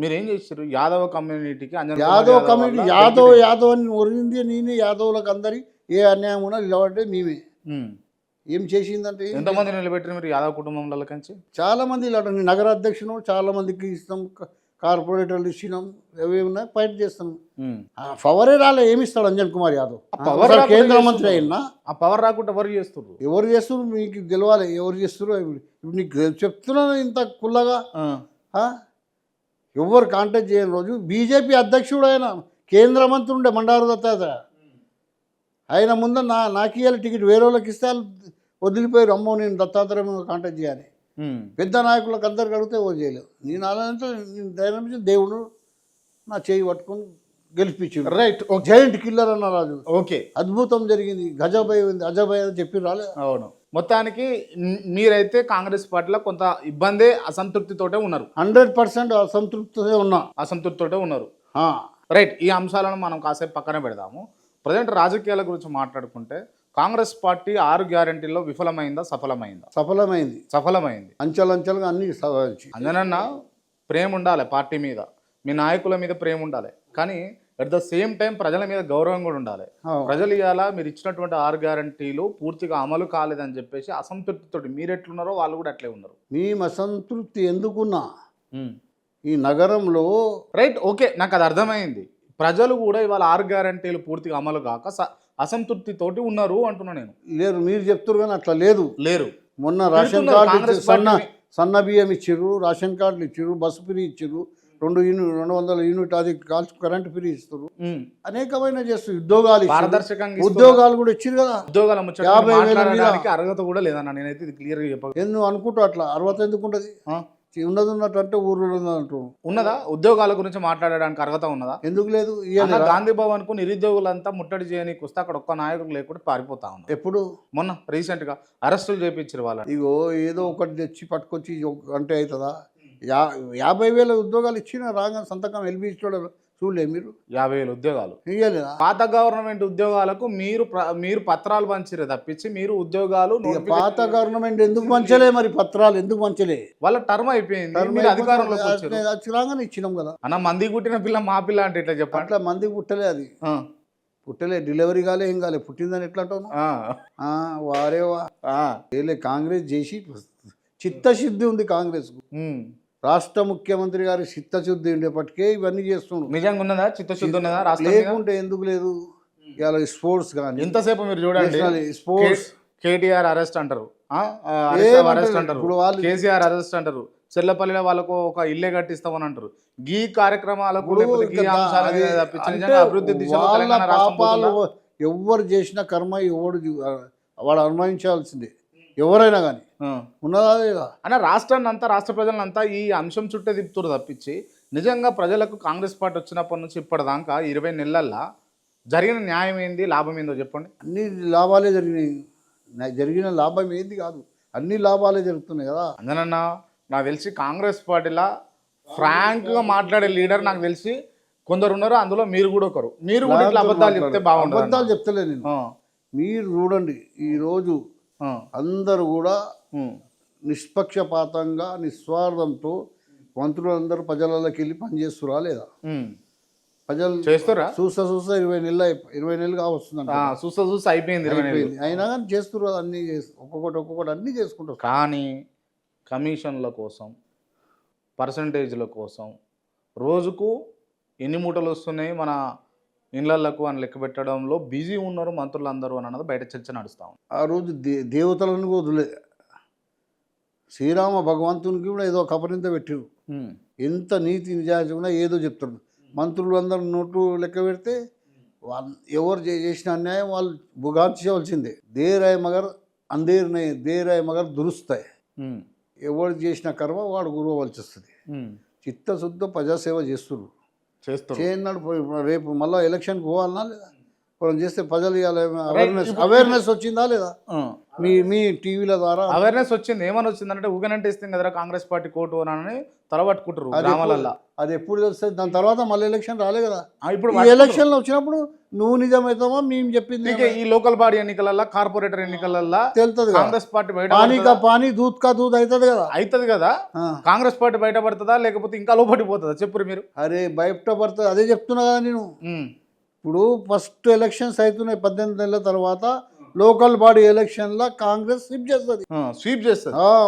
మీరేం చేసారు యాదవ కమ్యూనిటీకి అంజన్ కుమార్ యాదవ్ యాదవ్ కమ్యూనిటీ వల్ల యాదవ్ బెనిఫిట్ యాదవ్ అని ఒరిగింది నేనే యాదవులకు అందరి ఏ అన్యాయం ఉన్నా నిలబడ్డే మేమే. ఉమ్. ఏం చేసిందంటే ఎంతమంది నిలబెట్టారు మీరు యాదవ్ కుటుంబంలో కంచి చాలామంది ఇలా నగర అధ్యక్షుడు చాలామందికి ఇస్తాం, కార్పొరేటర్లు ఇచ్చినాం, అవి ఉన్నాయి ఫైట్ చేస్తాం. ఉమ్. పవరే రాలే, ఏమి ఇస్తాడు అంజన్ కుమార్ యాదవ్? ఆ పవర్ ఒకసారి రాకుండా కేంద్ర మంత్రి చేస్తున్నారు. అయినా ఆ పవర్ రాకుండా ఎవరు చేస్తున్నారు? ఎవరు చేస్తున్నారు మీకు గెలవాలి, ఎవరు చేస్తున్నారు ఇప్పుడు నీకు చెప్తున్నాను ఇంత కుల్లగా. ఎవరు కాంటాక్ట్ చేయని రోజు బీజేపీ అధ్యక్షుడు ఆయన కేంద్ర మంత్రి ఉండే బండారు దత్తాత్రేయ, ఆయన ముందు నాకు ఇవ్వాలి టికెట్, వేరే వాళ్ళకి ఇస్తే వాళ్ళు వదిలిపోయారు, అమ్మో నేను దత్తాత్రేయ కాంటాక్ట్ చేయాలి. పెద్ద నాయకులకు అందరికి అడిగితే ఎవరు చేయలేవు. నేను అలాంటి ధైర్యం ఇచ్చి దేవుడు నా చేయి పట్టుకొని గెలిపించిండు. రైట్. జైంట్ కిల్లర్ అన్న రాజు. ఓకే, అద్భుతం జరిగింది. గజాభయ ఉంది, అజాభయ అని చెప్పి రాలే. అవును. మొత్తానికి మీరైతే కాంగ్రెస్ పార్టీలో కొంత ఇబ్బందే అసంతృప్తితోటే ఉన్నారు. 100% అసంతృప్తితో ఉన్నా. అసంతృప్తితోటే ఉన్నారు. రైట్. ఈ అంశాలను మనం కాసేపు పక్కన పెడదాము. ప్రజెంట్ రాజకీయాల గురించి మాట్లాడుకుంటే కాంగ్రెస్ పార్టీ 6 గ్యారెంటీల్లో విఫలమైందా సఫలమైందా? సఫలమైంది. సఫలమైంది. అంచెలంచెలుగా అన్ని అంజనన్న ప్రేమ ఉండాలి, పార్టీ మీద మీ నాయకుల మీద ప్రేమ ఉండాలి, కానీ అట్ ద సేమ్ టైం ప్రజల మీద గౌరవం కూడా ఉండాలి. ప్రజలు ఇవాళ మీరు ఇచ్చినటువంటి 6 గ్యారెంటీలు పూర్తిగా అమలు కాలేదని చెప్పేసి అసంతృప్తితో మీరు ఎట్లున్నారో వాళ్ళు కూడా అట్లే ఉన్నారు. మేము అసంతృప్తి ఎందుకున్నా ఈ నగరంలో. రైట్. ఓకే, నాకు అది అర్థమైంది. ప్రజలు కూడా ఇవాళ 6 గ్యారెంటీలు పూర్తిగా అమలు కాక అసంతృప్తితోటి ఉన్నారు అంటున్నా నేను. లేరు, మీరు చెప్తారు కానీ అట్లా లేరు. మొన్న రేషన్ కార్డు సన్న బియ్యం ఇచ్చిర్రు, రేషన్ కార్డులు ఇచ్చిర్రు, బస్సు ఫ్రీ ఇచ్చిర్రు, 200 యూనిట్ అది కరెంట్ ఫ్రీ ఇస్తారు, అనేకమైన చేస్తారు. ఉద్యోగాలు కూడా ఇచ్చారు కదా. ఉద్యోగాలు 50,000 అర్హత కూడా లేదన్న, నేనైతే ఇది క్లియర్ గా చెప్పాను. ఎందుకు అనుకుంటా అట్లా అర్హత ఎందుకు ఉంటుంది? ఉన్నది ఉన్నట్టు అంటే ఊర్లో ఉన్నట్టు ఉన్నదా? ఉద్యోగాల గురించి మాట్లాడడానికి అర్హత ఉన్నదా? ఎందుకు లేదు? గాంధీ భవన్ కు నిరుద్యోగులంతా ముట్టడి చేయడానికి వస్తే అక్కడ ఒక్క నాయకుడు లేకుండా పారిపోతా ఉన్నారు. ఎప్పుడు? మొన్న రీసెంట్ గా అరెస్టులు చేయించారు వాళ్ళని. ఇగో ఏదో ఒకటి తెచ్చి పట్టుకొచ్చి అంటే అవుతుందా? 50,000 ఉద్యోగాలు ఇచ్చిన రాగా సంతకం ఎల్బీ ఇచ్చాడు, చూడలే మీరు? 50,000 ఉద్యోగాలు ఇయ్యలేదా? పాత గవర్నమెంట్ ఉద్యోగాలకు మీరు పత్రాలు పంచిరే తప్పించి మీరు ఉద్యోగాలు పాత గవర్నమెంట్ ఎందుకు పంచలే? మరి పత్రాలు ఎందుకు పంచలే? వాళ్ళ టర్మ్ అయిపోయింది, అధికారంలో రాగానే ఇచ్చినాం కదా. అన్న మంది పుట్టిన పిల్ల మా పిల్ల అంటే ఎట్లా చెప్పండి? అట్లా మంది పుట్టలే, అది పుట్టలే, డెలివరీ కాలే, ఏం కాలే, పుట్టిందని ఎట్లా అంటాను? వారేవా కాంగ్రెస్ చేసి చిత్తశుద్ధి ఉంది కాంగ్రెస్ కు. రాష్ట్ర ముఖ్యమంత్రి గారి చిత్తశుద్ధి ఉండేపటికే ఇవన్నీ చేస్తున్నాడు. నిజంగా ఉన్నదా చిత్తశుద్ధి ఉన్నదా? లేకుంటే ఎందుకు లేదు? ఇవాళ స్పోర్ట్స్ కానీ ఎంతసేపు మీరు చూడండి, స్పోర్ట్స్ కేటీఆర్ అరెస్ట్ అంటారు, అరెస్ట్ అంటారు, కేసీఆర్ అరెస్ట్ అంటారు, చెల్లపల్లిలో వాళ్ళకు ఒక ఇల్లే కట్టిస్తామని అంటారు. ఈ కార్యక్రమాలకు అభివృద్ధి దిశలో ఎవరు చేసిన కర్మ వాడు అనుభవించాల్సిందే, ఎవరైనా కానీ. ఉన్నదా లేదా అన్న? రాష్ట్రాన్ని అంతా, రాష్ట్ర ప్రజలంతా ఈ అంశం చుట్టే తిప్పుతురు తప్పించి నిజంగా ప్రజలకు కాంగ్రెస్ పార్టీ వచ్చినప్పటి నుంచి ఇప్పటిదాకా 20 నెలల్లో జరిగిన న్యాయం ఏంది, లాభం ఏందో చెప్పండి. అన్ని లాభాలే జరిగినాయి. జరిగిన లాభం ఏంది కాదు, అన్ని లాభాలే జరుగుతున్నాయి కదా. అందునన్నా నాకు తెలిసి కాంగ్రెస్ పార్టీలో ఫ్రాంక్గా మాట్లాడే లీడర్ నాకు తెలిసి కొందరు ఉన్నారు, అందులో మీరు కూడా ఒకరు. మీరు కూడా ఇట్లా అబద్ధాలు చెప్తే బాగుంటుంది. అబద్ధాలు చెప్తలే నేను. మీరు చూడండి, ఈరోజు అందరూ కూడా నిష్పక్షపాతంగా నిస్వార్థంతో మంత్రులందరూ ప్రజలలోకి వెళ్ళి పనిచేస్తురా లేదా? ప్రజలు చేస్తారా? చూసా 20 నెలలు కావస్తుందంట. చూసా అయిపోయింది. అయినా కానీ చేస్తున్నారు, అన్నీ ఒక్కొక్కటి అన్నీ చేసుకుంటారు. కానీ కమిషన్ల కోసం, పర్సంటేజ్ల కోసం రోజుకు ఎన్ని మూటలు వస్తున్నాయి మన ఇళ్లకు అని లెక్క పెట్టడంలో బిజీ ఉన్నారు మంత్రులందరూ అని అన్నది బయట చర్చ నడుస్తూ ఉంది. ఆ రోజు దేవతలను వదిలే శ్రీరామ భగవంతునికి కూడా ఏదో కపరింత పెట్టారు. ఎంత నీతి నిజాయితీ ఉన్నా ఏదో చెప్తారు. మంత్రులు అందరూ నోట్లు లెక్క పెడితే ఎవరు చేసిన అన్యాయం వాళ్ళు భుగార్చవలసిందే. దేరాయ మగర్ అందేరినాయి, దేరాయ మగర్ దురుస్తాయి. ఎవరు చేసిన కర్మ వాడు గురవలసి వస్తుంది. చిత్తశుద్ధ ప్రజాసేవ చేస్తున్నారు. చేయన్నాడు రేపు మళ్ళీ ఎలక్షన్కి పోవాలన్నా లేదా? మనం చేస్తే ప్రజలు ఇవాళ అవేర్నెస్ వచ్చిందా లేదా మీ టీవీల ద్వారా? అవేర్నెస్ వచ్చింది. ఏమని వచ్చిందంటే ఊగనంటే ఇస్తాం కదరా కాంగ్రెస్ పార్టీ కోటు అని తలబట్టుకుంటారు గ్రామాలల్లో. అది ఎప్పుడు తెలుస్తుంది? దాని తర్వాత మళ్ళీ ఎలక్షన్ రాలే కదా. ఇప్పుడు ఈ ఎలక్షన్లో వచ్చినప్పుడు నువ్వు నిజమవుతావా మేము చెప్పింది ఈ లోకల్ బాడీ ఎన్నికలల్లో, కార్పొరేటర్ ఎన్నికలల్లో తెలుస్తుంది. కాంగ్రెస్ పార్టీ పానీ కా పానీ దూద్ కా దూద్ అవుతుంది కదా. అవుతుంది కదా. కాంగ్రెస్ పార్టీ బయటపడుతుందా లేకపోతే ఇంకా లోపడిపోతుందా చెప్పురు మీరు? అరే బయటపడుతుంది, అదే చెప్తున్నా కదా నేను. ఇప్పుడు ఫస్ట్ ఎలక్షన్స్ అవుతున్నాయి 18 నెలల తర్వాత. లోకల్ బాడీ ఎలక్షన్లో కాంగ్రెస్ స్వీప్ చేస్తుంది.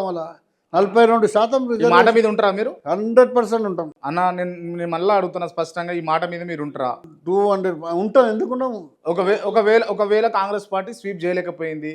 మళ్ళా 42% మాట మీద ఉంటారా మీరు? 100% ఉంటాం అన్న. నేను మళ్ళీ అడుగుతున్నా స్పష్టంగా, ఈ మాట మీద మీరు ఉంటారా? 200 ఉంటాం. ఎందుకున్నాము? ఒకవేళ కాంగ్రెస్ పార్టీ స్వీప్ చేయలేకపోయింది,